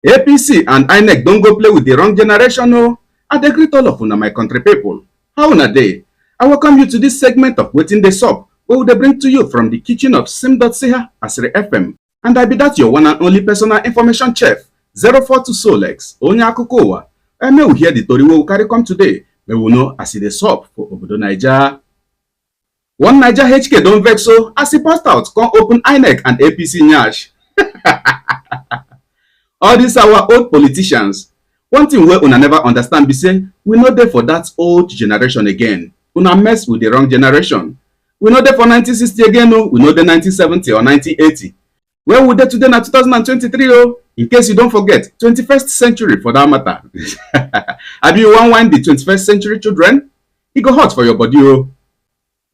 APC and INEC don't go play with the wrong generation, no. I dey greet all of una my country people. How una dey? I welcome you to this segment of Wetin Dey Sup, wey we dey bring to you from the kitchen of sim.ch Asiri FM. And I be that your one and only personal information chef, 042 Solex, onye akụkọ ụwa. May we hear the tori wey we carry come today, may we know as e dey sup for obodo Naija. One Naija HK don vex so as e passed out come open INEC and APC nyash. All these our old politicians. One thing wey una never understand be say we no dey for that old generation again. Una mess with the wrong generation. We no dey for 1960 again o, we no dey 1970 or 1980. Where we dey today na 2023 o. In case you don't forget, 21st century for that matter. Abi you wan whine the 21st century children? E go hot for your body o.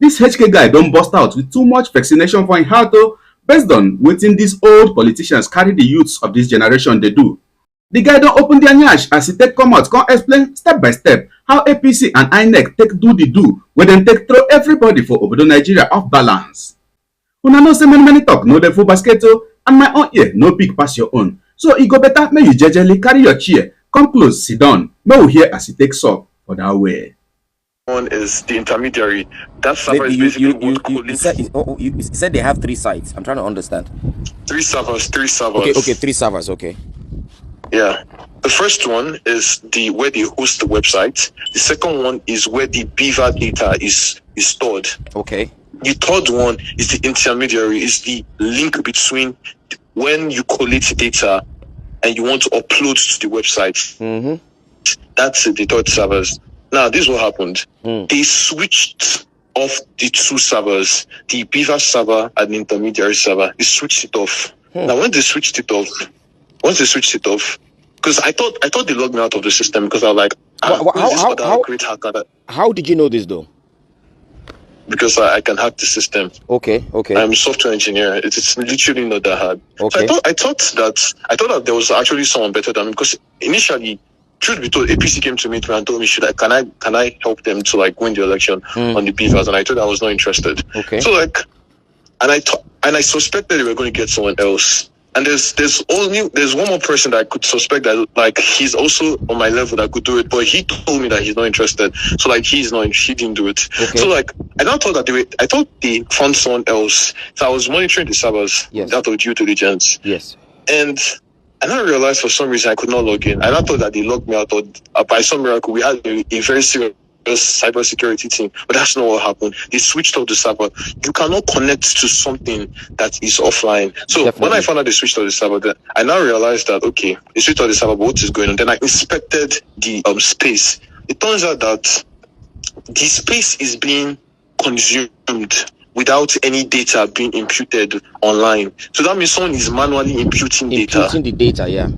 This HK guy don burst out with too much vaccination for im heart o, based on wetin these old politicians carry the youths of this generation dey do. The guy don open their nyash as he take come out come explain step by step how APC and INEC take do the do wey dem take throw everybody for obodo Nigeria off balance. Una know say many talk no dey full basket o, and my own ear no big pass your own. So e go better make you jejely carry your chair, come close, sit down, make we hear as e take sup for that way. One is the intermediary. That server is basically you said they have 3 sites. I'm trying to understand. 3 servers. Okay, 3 servers. Okay. Yeah. The first one is where they host the website. The second one is where the Beaver data is stored. Okay. The third one is the intermediary. Is the link between when you collect data and you want to upload to the website. Mm-hmm. That's the third servers. Now, this is what happened. They switched off the 2 servers, the Beaver server and the intermediary server. They switched it off. Now, once they switched it off, because I thought they logged me out of the system because I was like, how did you know this though? Because I can hack the system. Okay. I'm a software engineer. It's literally not that hard. Okay. So I thought that there was actually someone better than me, because initially, truth be told, APC came to meet me and told me, can I help them to win the election on the Beavers? And I told them I was not interested. Okay. So and I suspected they were going to get someone else. And there's one more person that I could suspect that he's also on my level that could do it, but he told me that he's not interested. So he didn't do it. Okay. So I now thought that I thought they found someone else. So I was monitoring the servers out of due diligence. Yes. And I realized for some reason I could not log in. And I thought that they logged me out, or by some miracle we had a very serious cybersecurity team, but that's not what happened. They switched off the server. You cannot connect to something that is offline. So When I found out they switched off the server, then I now realized that okay, they switched off the server, but what is going on? Then I inspected the space. It turns out that the space is being consumed without any data being imputed online. So that means someone is manually imputing data. Imputing the data, yeah.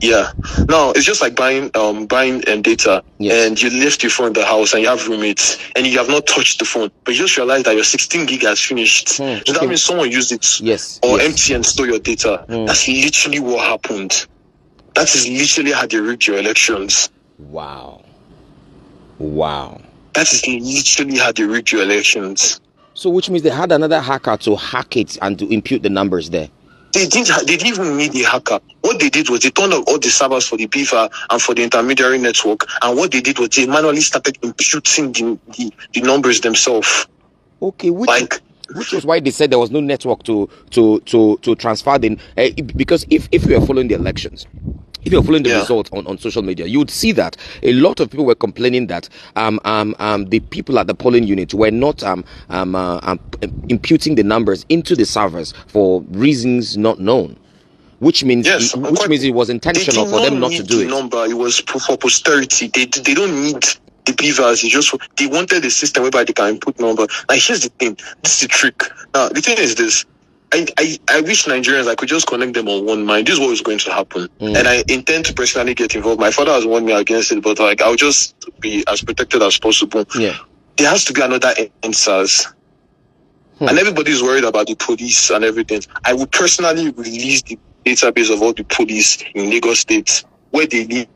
Yeah. Now it's just like buying data, and you left your phone in the house and you have roommates and you have not touched the phone, but you just realize that your 16 gig has finished. So that means someone used it empty and store your data. That's literally what happened. That is literally how they rigged your elections. Wow. That is literally how they rigged your elections. So which means they had another hacker to hack it and to impute the numbers there. They didn't even need a hacker. What they did was they turned off all the servers for the Beaver and for the intermediary network. And what they did was they manually started imputing the numbers themselves. Okay, which was why they said there was no network to transfer the because if you are following the elections, if you're following the results on social media, you would see that a lot of people were complaining that the people at the polling unit were not imputing the numbers into the servers for reasons not known, which means it was intentional for them not to do it. Number, it was for posterity. They don't need the Beavers. They wanted a system whereby they can input number. Now here's the thing. This is the trick. Now the thing is this. I wish Nigerians I could just connect them on one mind. This is what is going to happen. And I intend to personally get involved. My father has warned me against it, but I'll just be as protected as possible. Yeah. There has to be another NSAS. And everybody's worried about the police and everything. I would personally release the database of all the police in Lagos State, where they live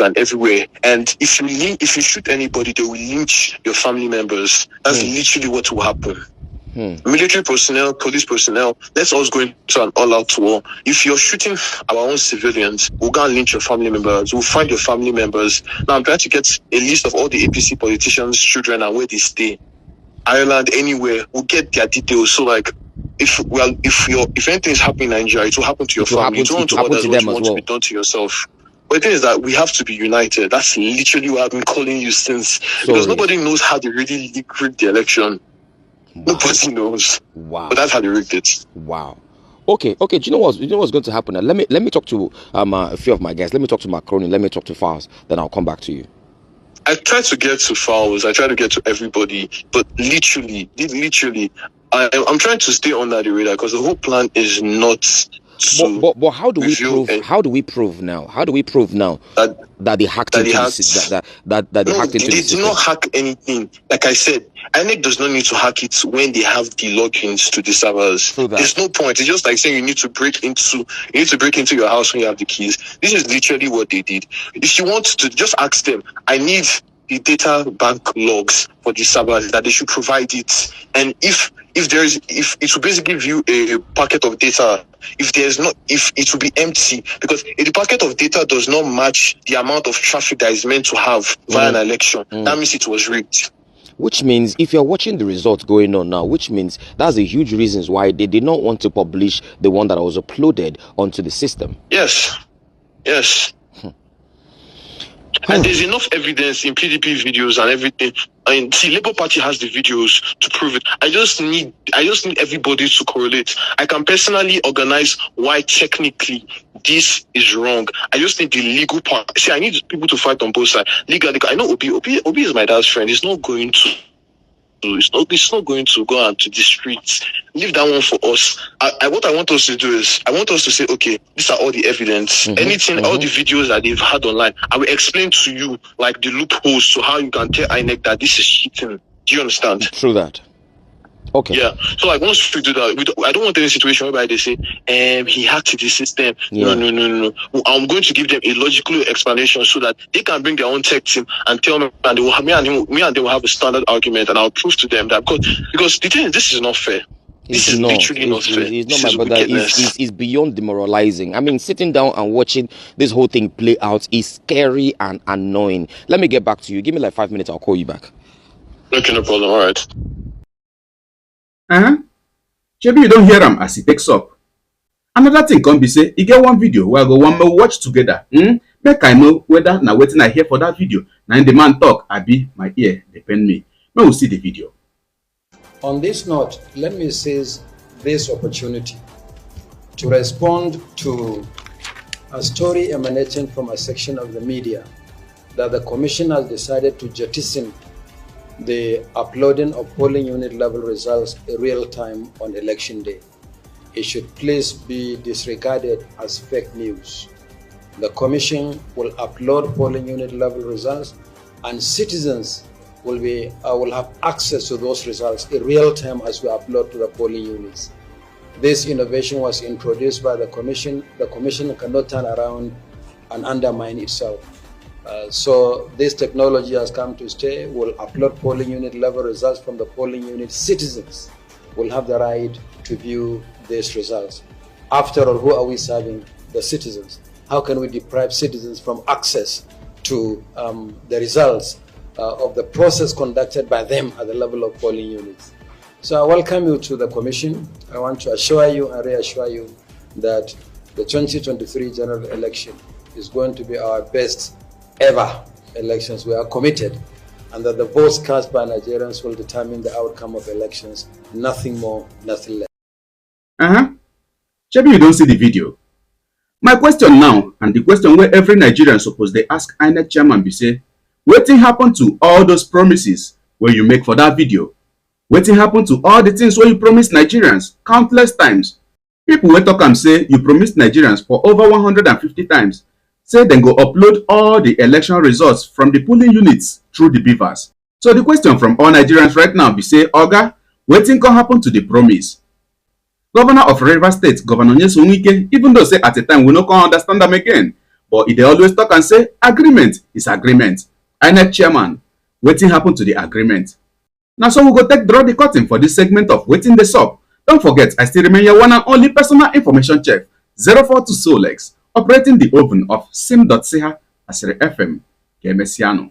and everywhere. And if you shoot anybody, they will lynch your family members. That's literally what will happen. Military personnel, police personnel, let's all go into an all-out war. If you're shooting our own civilians, we'll go and lynch your family members. We'll find your family members. Now I'm trying to get a list of all the APC politicians' children and where they stay. Ireland, anywhere, we'll get their details. So like, if anything is happening in Nigeria, it will happen to your family. You don't want to others what you want to be done to yourself. But the thing is that we have to be united. That's literally what I've been calling you since. Because nobody knows how they really rigged the election. Wow. Nobody knows. Wow. But that's how they rigged it. Wow. Okay. Do you know what's going to happen? Now, let me talk to a few of my guests. Let me talk to Macron. Let me talk to Fowles. Then I'll come back to you. I try to get to Fowles. I try to get to everybody. But literally, I'm trying to stay under the radar because the whole plan is not. But how do we prove? How do we prove now? How do we prove now that they hacked into the system? That they hacked into the system? They did not hack anything. Like I said, INEC does not need to hack it when they have the logins to the servers. There's no point. It's just like saying you need to break into your house when you have the keys. This is literally what they did. If you want to just ask them, I need the data bank logs for the servers, that they should provide it. And if it will basically give you a packet of data, if it will be empty, because if the packet of data does not match the amount of traffic that is meant to have via an election, that means it was rigged. Which means if you're watching the results going on now, which means that's a huge reasons why they did not want to publish the one that was uploaded onto the system. Yes. And there's enough evidence in PDP videos and everything. I mean, see, Labour Party has the videos to prove it. I just need everybody to correlate. I can personally organize why technically this is wrong. I just need the legal part. See, I need people to fight on both sides. Legally, I know Obi is my dad's friend. He's not going to. It's not going to go out to the streets. Leave that one for us. What I want us to do is, I want us to say, okay, these are all the evidence. All the videos that they've had online. I will explain to you, like, the loopholes, so how you can tell INEC that this is cheating. Do you understand? True that. Okay. Yeah. So, like, once we do that, I don't want any situation whereby they say, he hacked the system. Yeah. No. I'm going to give them a logical explanation so that they can bring their own tech team and tell me, and they will have, me and they will have a standard argument, and I'll prove to them that because the thing is, this is not fair. This is literally not fair. It's not, my brother. It's beyond demoralizing. I mean, sitting down and watching this whole thing play out is scary and annoying. Let me get back to you. Give me like 5 minutes. I'll call you back. Okay, no problem. All right. Maybe you don't hear him as he takes up. Another thing can be say, you get one video where I go one more watch together. Make I know whether now waiting I hear for that video. Now in the man talk, I be my ear depend me. May we see the video. On this note, let me seize this opportunity to respond to a story emanating from a section of the media that the Commission has decided to jettison the uploading of polling unit level results in real time on election day. It should please be disregarded as fake news. The Commission will upload polling unit level results, and citizens will have access to those results in real time as we upload to the polling units. This innovation was introduced by the Commission. The Commission cannot turn around and undermine itself. So this technology has come to stay. We'll upload polling unit level results from the polling unit. Citizens will have the right to view these results. After all, who are we serving? The citizens. How can we deprive citizens from access to the results of the process conducted by them at the level of polling units? So I welcome you to the Commission. I want to assure you and reassure you that the 2023 general election is going to be our best ever elections. We are committed, and that the votes cast by Nigerians will determine the outcome of elections. Nothing more, nothing less. Maybe you don't see the video. My question now, and the question where every Nigerian suppose they ask INEC chairman be say, wetin happen to all those promises where you make for that video? Wetin happen to all the things where you promise Nigerians countless times? People will talk and say you promised Nigerians for over 150 times. Say then go upload all the election results from the polling units through the beavers. So the question from all Nigerians right now be say, Oga, wetin can happen to the promise? Governor of Rivers State, Governor Nyesom Wike, even though say at the time we no can understand them again, but they always talk and say agreement is agreement. INEC chairman, wetin happen to the agreement? Now so we go take draw the curtain for this segment of Waiting the Sup. Don't forget, I still remain your one and only personal information chef, 042 Solex, operating the oven of sim.ch Asiri FM, Kemesiano.